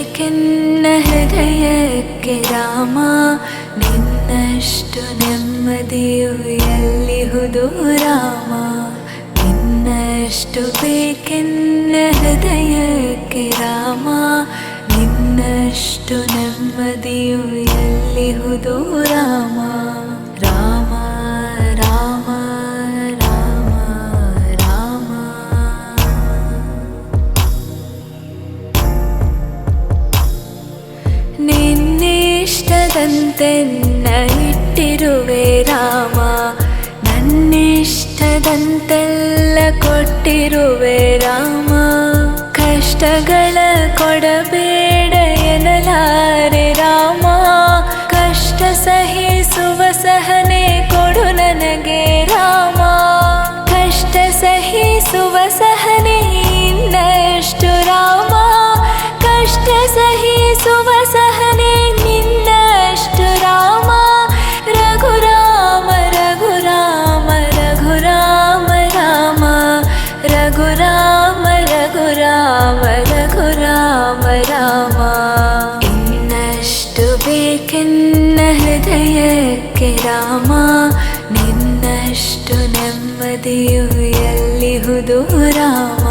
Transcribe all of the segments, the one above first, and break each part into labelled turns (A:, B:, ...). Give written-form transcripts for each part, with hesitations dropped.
A: ಬೇಕೆನ್ನ ಹೃದಯಕ್ಕೆ ರಾಮ, ನಿನ್ನಷ್ಟು ನೆಮ್ಮದಿಯು ಎಲ್ಲಿಹುದು ರಾಮ. ನಿನ್ನಷ್ಟು ಬೇಕೆನ್ನ ಹೃದಯಕ್ಕೆ ರಾಮ, ನಿನ್ನಷ್ಟು ನೆಮ್ಮದಿಯು ಎಲ್ಲಿಹುದು ರಾಮ. ರಾಮ ರಾಮ ರಾಮ ರಾಮ. ನಿನ್ನಿಷ್ಟದಂತೆನ್ನ ಇಟ್ಟಿರುವೆ ರಾಮ, ನನ್ನಿಷ್ಟದಂತೆಲ್ಲ ಕೊಟ್ಟಿರುವೆ ರಾಮ. ಕಷ್ಟಗಳ ಕೊಡಬೇಡ ಎನ್ನಲಾರೆ ರಾಮ, ಕಷ್ಟ ಸಹಿಸುವ ಸಹನೆ ಕೊಡು ನನಗೆ ರಾಮ. ಕಷ್ಟ ಸಹಿಸುವ ಸಹನೆ ಇನ್ನಷ್ಟು ರಾಮ, ಕಷ್ಟ ಸಹಿಸುವ ಸಹನೆ ನಿನ್ನಷ್ಟು ರಾಮ. ರಘುರಾಮ ರಘುರಾಮ ರಘುರಾಮ ರಾಮ, ರಘುರಾಮ ರಘುರಾಮ ರಘುರಾಮ ರಾಮ. ಇನ್ನಷ್ಟು ಬೇಕೆನ್ನ ಹೃದಯಕ್ಕೆ ರಾಮ, ನಿನ್ನಷ್ಟು ನೆಮ್ಮದಿಯು ಎಲ್ಲಿಹುದು ರಾಮ.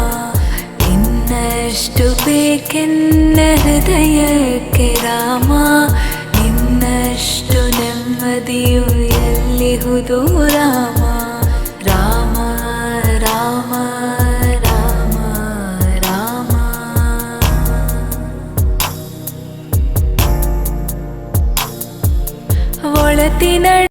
A: ನಿನ್ನಷ್ಟು ಬೇಕೆನ್ನ ಹೃದಯಕ್ಕೆ ರಾಮ, ನಿನ್ನಷ್ಟು ನೆಮ್ಮದಿಯು ಎಲ್ಲಿಹುದು ರಾಮ. ರಾಮ ರಾಮ ರಾಮ ರಾಮ. ಒಳತಿನ